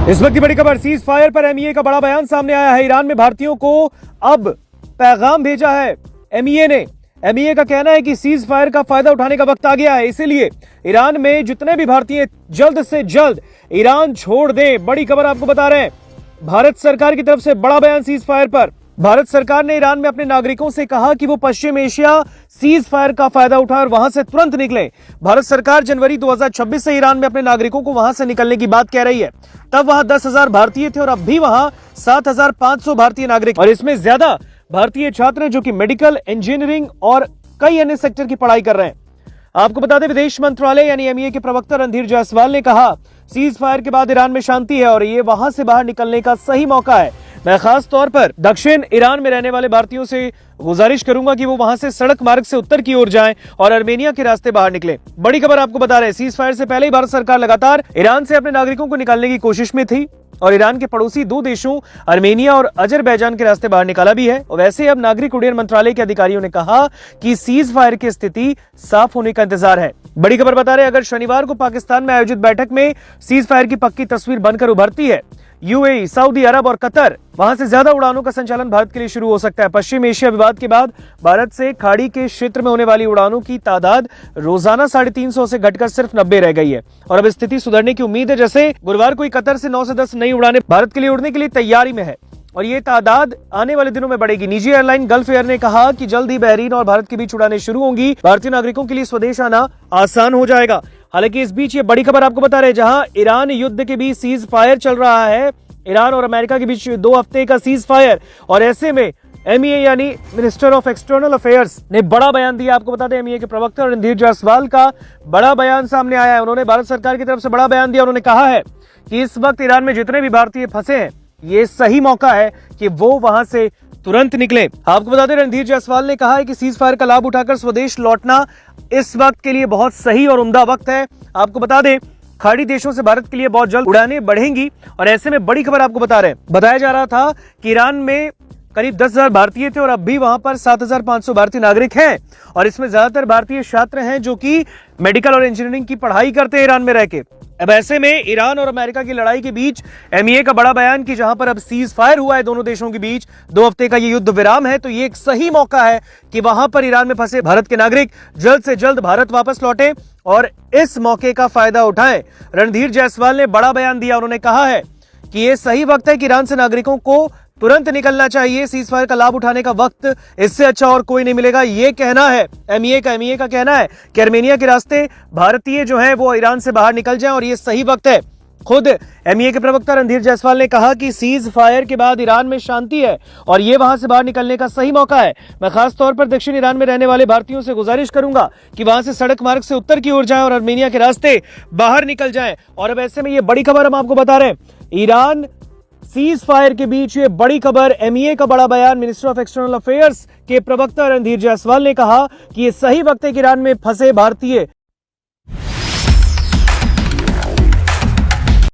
इस वक्त की बड़ी खबर, सीज फायर पर एमईए का बड़ा बयान सामने आया है। ईरान में भारतीयों को अब पैगाम भेजा है एमईए ने। एमईए का कहना है कि सीज फायर का फायदा उठाने का वक्त आ गया है, इसीलिए ईरान में जितने भी भारतीय जल्द से जल्द ईरान छोड़ दें। बड़ी खबर आपको बता रहे हैं, भारत सरकार की तरफ से बड़ा बयान सीज फायर पर। भारत सरकार ने ईरान में अपने नागरिकों से कहा कि वो पश्चिम एशिया सीज फायर का फायदा उठाएं और वहां से तुरंत निकलें। भारत सरकार जनवरी 2026 से ईरान में अपने नागरिकों को वहां से निकलने की बात कह रही है। तब वहां 10,000 भारतीय थे और अब भी वहां 7,500 भारतीय नागरिक, और इसमें ज्यादा भारतीय छात्र हैं जो कि मेडिकल, इंजीनियरिंग और कई अन्य सेक्टर की पढ़ाई कर रहे हैं। आपको बता दें, विदेश मंत्रालय यानी एमईए के प्रवक्ता रणधीर जायसवाल ने कहा, सीज फायर के बाद ईरान में शांति है और ये वहां से बाहर निकलने का सही मौका है। मैं खास तौर पर दक्षिण ईरान में रहने वाले भारतीयों से गुजारिश करूंगा कि वो वहां से सड़क मार्ग से उत्तर की ओर जाएं और आर्मेनिया के रास्ते बाहर निकलें। बड़ी खबर आपको बता रहे हैं, सीज फायर से पहले ही भारत सरकार लगातार ईरान से अपने नागरिकों को निकालने की कोशिश में थी और ईरान के पड़ोसी दो देशों आर्मेनिया और अजरबैजान के रास्ते बाहर निकाला भी है। और वैसे अब नागरिक उड्डयन मंत्रालय के अधिकारियों ने कहा कि सीज फायर की स्थिति साफ होने का इंतजार है। बड़ी खबर बता रहे हैं, अगर शनिवार को पाकिस्तान में आयोजित बैठक में सीज फायर की पक्की तस्वीर बनकर उभरती है, यूएई, सऊदी अरब और कतर, वहां से ज्यादा उड़ानों का संचालन भारत के लिए शुरू हो सकता है। पश्चिम एशिया विवाद के बाद भारत से खाड़ी के क्षेत्र में होने वाली उड़ानों की तादाद रोजाना 350 से घटकर सिर्फ 90 रह गई है और अब स्थिति सुधरने की उम्मीद है। जैसे गुरुवार को कतर से 9 से 10 नई उड़ानें भारत के लिए उड़ने के लिए तैयारी में है और ये तादाद आने वाले दिनों में बढ़ेगी। निजी एयरलाइन गल्फ एयर ने कहा कि जल्द ही बहरीन और भारत के बीच उड़ानें शुरू होंगी। भारतीय नागरिकों के लिए स्वदेश आना आसान हो जाएगा। हालांकि इस बीच ये बड़ी खबर आपको बता रहे हैं, जहां ईरान युद्ध के बीच सीज फायर चल रहा है, ईरान और अमेरिका के बीच 2 हफ्ते का सीज फायर, और ऐसे में एमईए यानी मिनिस्टर ऑफ एक्सटर्नल अफेयर्स ने बड़ा बयान दिया। आपको बता दें, एमईए के प्रवक्ता रणधीर जायसवाल का बड़ा बयान सामने आया है। उन्होंने भारत सरकार की तरफ से बड़ा बयान दिया। उन्होंने कहा है कि इस वक्त ईरान में जितने भी भारतीय फंसे हैं, ये सही मौका है कि वो वहां से तुरंत निकले। आपको बता दें, रणधीर जायसवाल ने कहा है कि सीज फायर का लाभ उठाकर स्वदेश लौटना इस वक्त के लिए बहुत सही और उम्दा वक्त है। आपको बता दें, खाड़ी देशों से भारत के लिए बहुत जल्द उड़ानें बढ़ेंगी और ऐसे में बड़ी खबर आपको बता रहे हैं, बताया जा रहा था कि ईरान में करीब 10,000 भारतीय थे और अब भी वहां पर 7,500 भारतीय नागरिक हैं और इसमें ज्यादातर भारतीय छात्र हैं जो कि मेडिकल और इंजीनियरिंग की पढ़ाई करते हैं ईरान में रह के। अब ऐसे में ईरान और अमेरिका की लड़ाई के बीच एमईए का बड़ा बयान कि जहां पर अब सीज फायर हुआ है दोनों देशों के बीच, 2 हफ्ते का ये युद्ध विराम है, तो ये एक सही मौका है कि वहां पर ईरान में फंसे भारत के नागरिक जल्द से जल्द भारत वापस लौटे और इस मौके का फायदा उठाएं। रणधीर जायसवाल ने बड़ा बयान दिया। उन्होंने कहा है कि ये सही वक्त है कि ईरान से नागरिकों को तुरंत निकलना चाहिए। सीज फायर का लाभ उठाने का वक्त इससे अच्छा और कोई नहीं मिलेगा, ये कहना है एमईए का कहना है कि आर्मेनिया के रास्ते भारतीय जो हैं वो ईरान से बाहर निकल जाएं और ये सही वक्त है। खुद एमईए के प्रवक्ता रणधीर जायसवाल ने कहा कि सीज फायर के बाद ईरान में शांति है और ये वहां से बाहर निकलने का सही मौका है। मैं खास तौर पर दक्षिण ईरान में रहने वाले भारतीयों से गुजारिश करूंगा कि वहां से सड़क मार्ग से उत्तर की ओर जाएं और आर्मेनिया के रास्ते बाहर निकल जाएं। और अब ऐसे में ये बड़ी खबर हम आपको बता रहे हैं, ईरान सीज फायर के बीच ये बड़ी खबर, एमईए का बड़ा बयान। मिनिस्टर ऑफ एक्सटर्नल अफेयर्स के प्रवक्ता रणधीर जायसवाल ने कहा कि ये सही वक्त है कि ईरान में फंसे भारतीय